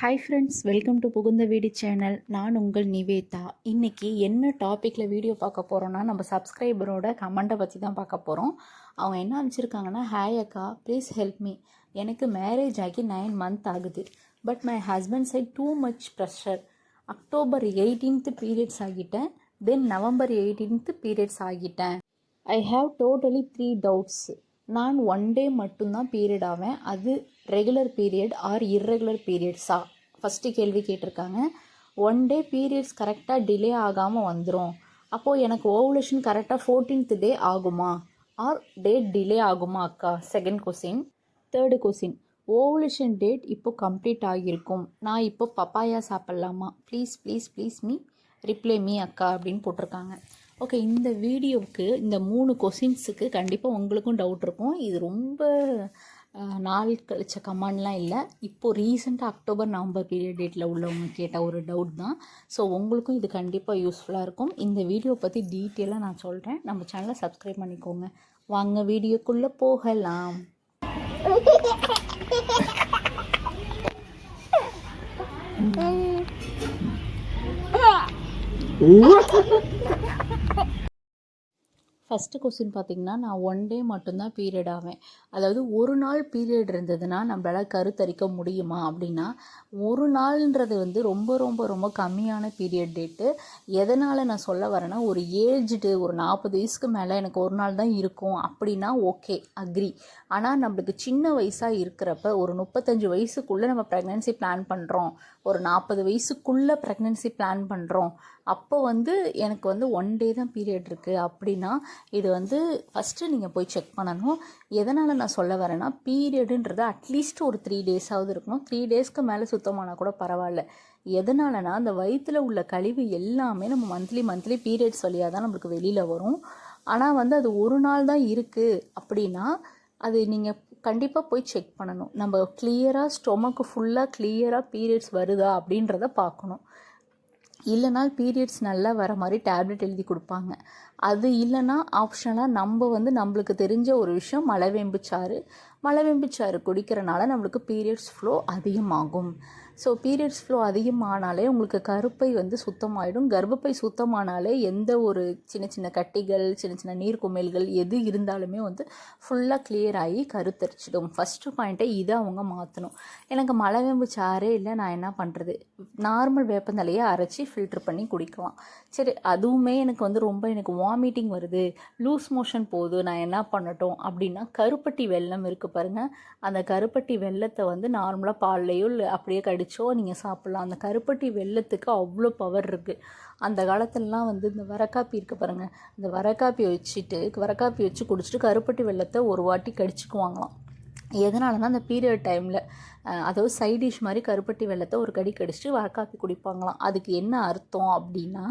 Hi friends, welcome to புகுந்த வீடு channel. நான் உங்கள் நிவேதா. இன்றைக்கி என்ன டாப்பிக்கில் வீடியோ பார்க்க போகிறோன்னா, நம்ம சப்ஸ்கிரைபரோட கமெண்ட்டை பற்றி தான் பார்க்க போகிறோம். அவங்க என்ன அனுப்பிச்சிருக்காங்கன்னா, ஹாய் அக்கா, ப்ளீஸ் ஹெல்ப் மீ. எனக்கு மேரேஜ் ஆகி 9 months ஆகுது. But my husband side too much pressure. October 18th periods ஆகிட்டேன். தென் நவம்பர் 18th பீரியட்ஸ் ஆகிட்டேன். I have totally 3 doubts. நான் 1 day மட்டும்தான் பீரியட் ஆவேன். அது ரெகுலர் பீரியட் ஆர் இர்ரெகுலர் பீரியட்ஸா? ஃபஸ்ட்டு கேள்வி கேட்டிருக்காங்க. 1 day பீரியட்ஸ் கரெக்டாக டிலே ஆகாமல் வந்துடும். அப்போது எனக்கு ஓவுலேஷன் கரெக்டாக 14th day ஆகுமா ஆர் டேட் டிலே ஆகுமா அக்கா? Second question. Third question, ovulation date இப்போ கம்ப்ளீட் ஆகியிருக்கும். நான் இப்போ பப்பாயா சாப்பிட்லாமா? Please please please reply me அக்கா அப்படின்னு போட்டிருக்காங்க. ஓகே, இந்த வீடியோவுக்கு இந்த 3 கொஸ்டின்ஸுக்கு கண்டிப்பாக உங்களுக்கும் டவுட் இருக்கும். இது ரொம்ப நாள் கழிச்ச கமெண்ட்லாம் இல்லை. இப்போது ரீசெண்டாக அக்டோபர் நவம்பர் பீரியட் டேட்டில் உள்ளவங்க கேட்ட ஒரு டவுட் தான். ஸோ உங்களுக்கும் இது கண்டிப்பாக யூஸ்ஃபுல்லாக இருக்கும். இந்த வீடியோ பற்றி டீட்டெயிலாக நான் சொல்கிறேன். நம்ம சேனலை சப்ஸ்கிரைப் பண்ணிக்கோங்க. வாங்க வீடியோக்குள்ளே போகலாம். ஃபஸ்ட்டு கொஸ்டின் பார்த்திங்கன்னா, நான் 1 day மட்டும்தான் பீரியட் ஆவேன். அதாவது ஒரு நாள் பீரியட் இருந்ததுன்னா நம்மளால் கருத்தரிக்க முடியுமா அப்படின்னா, ஒரு நாள்ன்றது வந்து ரொம்ப ரொம்ப ரொம்ப கம்மியான பீரியட் டேட்டு. எதனால் நான் சொல்ல வரேன்னா, ஒரு ஏஜ்டு ஒரு 40 வயசுக்கு மேலே எனக்கு ஒரு நாள் தான் இருக்கும் அப்படின்னா ஓகே, அக்ரி. ஆனால் நம்மளுக்கு சின்ன வயசாக இருக்கிறப்ப ஒரு 35 வயசுக்குள்ளே நம்ம ப்ரெக்னென்சி பிளான் பண்ணுறோம், ஒரு 40 வயசுக்குள்ளே ப்ரெக்னென்சி பிளான் பண்ணுறோம், அப்போ வந்து எனக்கு வந்து 1 day தான் பீரியட் இருக்குது அப்படின்னா இது வந்து ஃபஸ்ட்டு நீங்கள் போய் செக் பண்ணணும். எதனால் நான் சொல்ல வரேன்னா, பீரியடுன்றது அட்லீஸ்ட் ஒரு 3 days இருக்கணும். 3 daysக்கு மேலே சுத்தமானால் கூட பரவாயில்ல. எதனாலனா, அந்த வயிற்றில் உள்ள கழிவு எல்லாமே நம்ம மந்த்லி பீரியட்ஸ் வழியாக தான் நம்மளுக்கு வெளியில் வரும். ஆனால் வந்து அது ஒரு நாள் தான் இருக்குது அப்படின்னா அது நீங்கள் கண்டிப்பாக போய் செக் பண்ணணும். நம்ம கிளியராக ஸ்டொமக்கு ஃபுல்லாக கிளியராக பீரியட்ஸ் வருதா அப்படின்றத பார்க்கணும். இல்லைனா பீரியட்ஸ் நல்லா வர மாதிரி டேப்லெட் எழுதி கொடுப்பாங்க. அது இல்லைனா ஆப்ஷனலாக நம்ம வந்து நம்மளுக்கு தெரிஞ்ச ஒரு விஷயம் மலைவேம்பு சாறு குடிக்கிறனால நம்மளுக்கு பீரியட்ஸ் ஃப்ளோ அதிகமாகும். ஸோ பீரியட்ஸ் ஃப்ளோ அதிகமானாலே உங்களுக்கு கருப்பை வந்து சுத்தமாகிடும். கர்ப்பப்பை சுத்தமானாலே எந்த ஒரு சின்ன சின்ன கட்டிகள், சின்ன சின்ன நீர்க்குமிழ்கள் எது இருந்தாலுமே வந்து ஃபுல்லாக கிளியர் ஆகி கருத்தரிச்சிடும். ஃபஸ்ட்டு பாயிண்ட்டை இதை அவங்க மாற்றணும். எனக்கு மலைவேம்பு சாறே இல்லை, நான் என்ன பண்ணுறது? நார்மல் வேப்பந்தலையை அரைச்சி ஃபில்ட்ரு பண்ணி குடிக்கலாம். சரி, அதுவுமே எனக்கு வந்து ரொம்ப எனக்கு வாமிட்டிங் வருது, லூஸ் மோஷன் போகுது, நான் என்ன பண்ணட்டும் அப்படின்னா, கருப்பட்டி வெல்லம் இருக்குது பாருங்கள், அந்த கருப்பட்டி வெல்லத்தை வந்து நார்மலாக பால்லையோ இல்லை அப்படியே கடிச்சோ நீங்கள் சாப்பிட்லாம். அந்த கருப்பட்டி வெல்லத்துக்கு அவ்வளோ பவர் இருக்குது. அந்த காலத்துலலாம் வந்து இந்த வரக்காப்பி இருக்குது பாருங்கள், இந்த வரக்காப்பி வச்சு குடிச்சிட்டு கருப்பட்டி வெல்லத்தை ஒரு வாட்டி கடிச்சிக்குவாங்களாம். எதனாலனா, அந்த பீரியட் டைமில் அதாவது சைட் டிஷ் மாதிரி கருப்பட்டி வெல்லத்தை ஒரு கடி கடிச்சிட்டு வரக்காப்பி குடிப்பாங்களாம். அதுக்கு என்ன அர்த்தம் அப்படின்னா,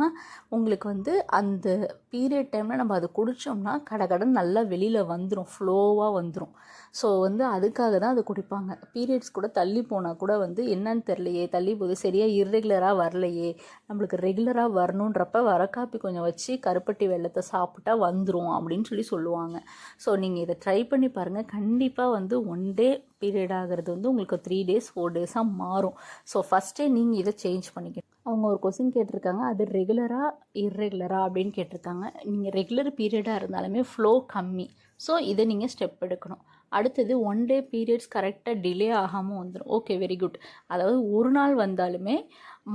உங்களுக்கு வந்து அந்த பீரியட் டைமில் நம்ம அதை குடித்தோம்னா கடகடன் நல்லா வெளியில் வந்துடும், ஃப்ளோவாக வந்துடும். ஸோ வந்து அதுக்காக தான் அதை குடிப்பாங்க. பீரியட்ஸ் கூட தள்ளி போனால் கூட வந்து என்னன்னு தெரியலையே, தள்ளி போகுது, சரியாக இர்ரெகுலராக வரலையே, நம்மளுக்கு ரெகுலராக வரணுன்றப்ப வரக்காப்பி கொஞ்சம் வச்சு கருப்பட்டி வெல்லத்தை சாப்பிட்டா வந்துடும் அப்படின்னு சொல்லுவாங்க. ஸோ நீங்கள் இதை ட்ரை பண்ணி பாருங்கள். கண்டிப்பாக வந்து 1 day பீரியட் ஆகிறது வந்து உங்களுக்கு 3 days 4 days மாறும். ஸோ ஃபஸ்ட்டே நீங்கள் இதை சேஞ்ச் பண்ணிக்கணும். அவங்க ஒரு கொஸ்டின் கேட்டிருக்காங்க, அது ரெகுலராக இர்ரெகுலராக அப்படின்னு கேட்டிருக்காங்க. நீங்கள் ரெகுலர் பீரியடாக இருந்தாலுமே ஃப்ளோ கம்மி. ஸோ இதை நீங்கள் ஸ்டெப் எடுக்கணும். அடுத்தது 1 day பீரியட்ஸ் கரெக்டாக டிலே ஆகாமல் வந்துடும். Okay, very good. அதாவது ஒரு நாள் வந்தாலுமே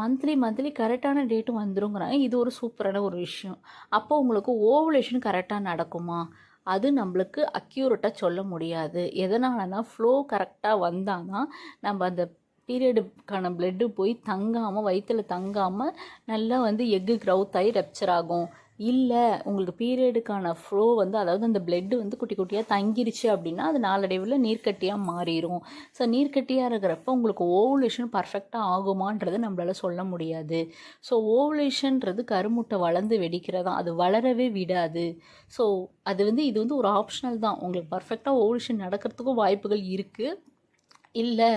மந்த்லி கரெக்டான டேட்டு வந்துருங்கிறாங்க. இது ஒரு சூப்பரான ஒரு விஷயம். அப்போ உங்களுக்கு ஓவுலேஷன் கரெக்டாக நடக்குமா? அது நம்மளுக்கு அக்யூரேட்டாக சொல்ல முடியாது. எதனாலனா, ஃப்ளோ கரெக்டாக வந்தால் தான் நம்ம அந்த பீரியடுக்கான பிளட்டு போய் தங்காமல், வயிற்றில் தங்காமல் நல்லா வந்து எக்கு க்ரௌத் ஆகி ரெப்சர் ஆகும். இல்லை உங்களுக்கு பீரியடுக்கான ஃப்ளோ வந்து அதாவது அந்த பிளட்டு வந்து குட்டி குட்டியாக தங்கிருச்சு அப்படின்னா அது நாளடைவில் நீர்க்கட்டியாக மாறிடும். ஸோ நீர்க்கட்டியாக இருக்கிறப்ப உங்களுக்கு ஓவுலேஷன் பர்ஃபெக்டாக ஆகுமான்றது நம்மளால் சொல்ல முடியாது. ஸோ ஓவுலேஷன்றது கருமுட்டை வளர்ந்து வெடிக்கிறதா, அது வளரவே விடாது. ஸோ அது வந்து இது வந்து ஒரு ஆப்ஷனல் தான். உங்களுக்கு பர்ஃபெக்டாக ஓவுலேஷன் நடக்கிறதுக்கும் வாய்ப்புகள் இருக்குது. இல்லை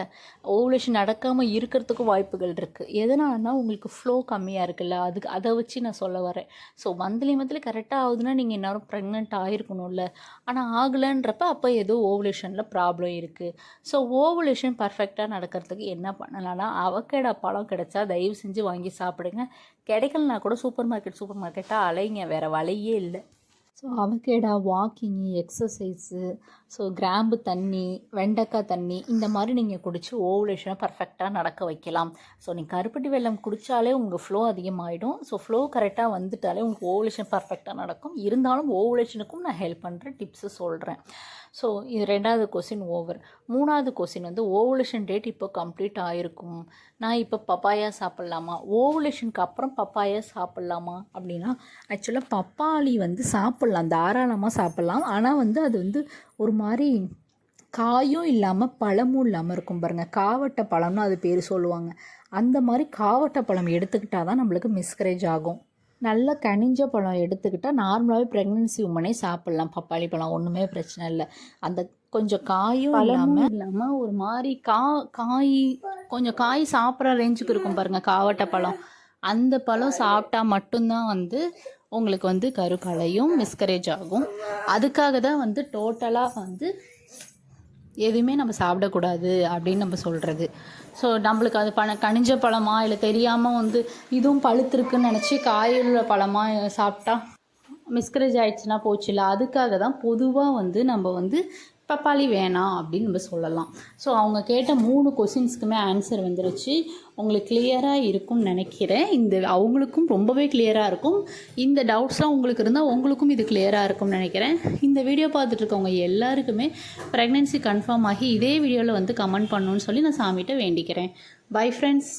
ஓவுலேஷன் நடக்காமல் இருக்கிறதுக்கும் வாய்ப்புகள் இருக்குது. எதனாலனா உங்களுக்கு ஃப்ளோ கம்மியாக இருக்குல்ல, அதுக்கு அதை வச்சு நான் சொல்ல வரேன். ஸோ மந்த்லி கரெக்டாக ஆகுதுன்னா நீங்கள் இந்நேரம் ப்ரெக்னென்ட் ஆகிருக்கணும்ல, ஆனால் ஆகலைன்றப்ப அப்போ ஏதோ ஓவுலேஷனில் ப்ராப்ளம் இருக்குது. ஸோ ஓவுலேஷன் பர்ஃபெக்டாக நடக்கிறதுக்கு என்ன பண்ணலான்னா, அவகேடோ பழம் கிடைச்சா தயவு செஞ்சு வாங்கி சாப்பிடுங்க. கிடைக்கலனா கூட சூப்பர் மார்க்கெட்டாக அலைங்க, வேறு வழியே இல்லை. So avocado, walking, exercise, so கிராம்பு தண்ணி, வெண்டைக்காய் தண்ணி, இந்த மாதிரி நீங்கள் குடித்து ஓவுலேஷனை பர்ஃபெக்டாக நடக்க வைக்கலாம். ஸோ நீங்கள் கருப்பட்டி வெல்லம் குடித்தாலே உங்கள் ஃப்ளோ அதிகமாகிடும். ஸோ ஃப்ளோ கரெக்டாக வந்துட்டாலே உங்களுக்கு ஓவுலேஷன் பர்ஃபெக்டாக நடக்கும். இருந்தாலும் ஓவுலேஷனுக்கும் நான் ஹெல்ப் பண்ணுற டிப்ஸு சொல்கிறேன். ஸோ இது 2வது கொஸ்டின் ஓவர். 3வது கொஸ்டின் வந்து ஓவுலேஷன் டேட் இப்போ கம்ப்ளீட் ஆகிருக்கும், நான் இப்போ பப்பாயா சாப்பிட்லாமா, ஓவுலேஷனுக்கு அப்புறம் பப்பாயா சாப்பிட்லாமா அப்படின்னா, ஆக்சுவலாக பப்பாளி வந்து சாப்பிட்லாம், தாராளமாக சாப்பிட்லாம். ஆனால் வந்து அது வந்து ஒரு மாதிரி காயும் இல்லாமல் பழமும் இல்லாமல் இருக்கும் பாருங்கள். காவட்டை பழம்னு அது பேர் சொல்லுவாங்க. அந்த மாதிரி காவட்டை பழம் எடுத்துக்கிட்டால் தான் நம்மளுக்கு மிஸ்கரேஜ் ஆகும். நல்ல கனிஞ்ச பழம் எடுத்துக்கிட்டால் நார்மலாகவே ப்ரெக்னென்சி உமனே சாப்பிட்லாம். பப்பாளி பழம் ஒன்றுமே பிரச்சனை இல்லை. அந்த கொஞ்சம் காயும் இல்லாமல் ஒரு மாதிரி காய் கொஞ்சம் காய் சாப்பிட்ற ரேஞ்சுக்கு இருக்கும் பாருங்கள் காவட்டை பழம். அந்த பழம் சாப்பிட்டா மட்டும்தான் வந்து உங்களுக்கு வந்து கருக்கலையும் மிஸ்கரேஜ் ஆகும். அதுக்காக தான் வந்து டோட்டலாக வந்து எதுவுமே நம்ம சாப்பிடக்கூடாது அப்படின்னு நம்ம சொல்கிறது. ஸோ நம்மளுக்கு அது கனிஞ்ச பழமா இல்லை தெரியாமல் வந்து இதுவும் பழுத்திருக்குன்னு நினச்சி காயுள்ள பழமாக சாப்பிட்டா மிஸ்கரேஜ் ஆகிடுச்சுன்னா போச்சு இல்லை. அதுக்காக தான் பொதுவாக வந்து நம்ம வந்து பப்பாளி வேணாம் அப்படின்னு நம்ம சொல்லலாம். ஸோ அவங்க கேட்ட 3 கொஸ்டின்ஸ்க்குமே ஆன்சர் வந்துருச்சு. உங்களுக்கு கிளியராக இருக்கும்னு நினைக்கிறேன். அவங்களுக்கும் ரொம்பவே கிளியராக இருக்கும். இந்த டவுட்ஸ்லாம் உங்களுக்கு இருந்தால் உங்களுக்கும் இது கிளியராக இருக்கும்னு நினைக்கிறேன். இந்த வீடியோ பார்த்துட்டு இருக்கவங்க எல்லாருக்குமே ப்ரெக்னென்சி கன்ஃபார்ம் ஆகி இதே வீடியோவில் வந்து கமெண்ட் பண்ணணுன்னு சொல்லி நான் சாமிகிட்ட வேண்டிக்கிறேன். Bye friends.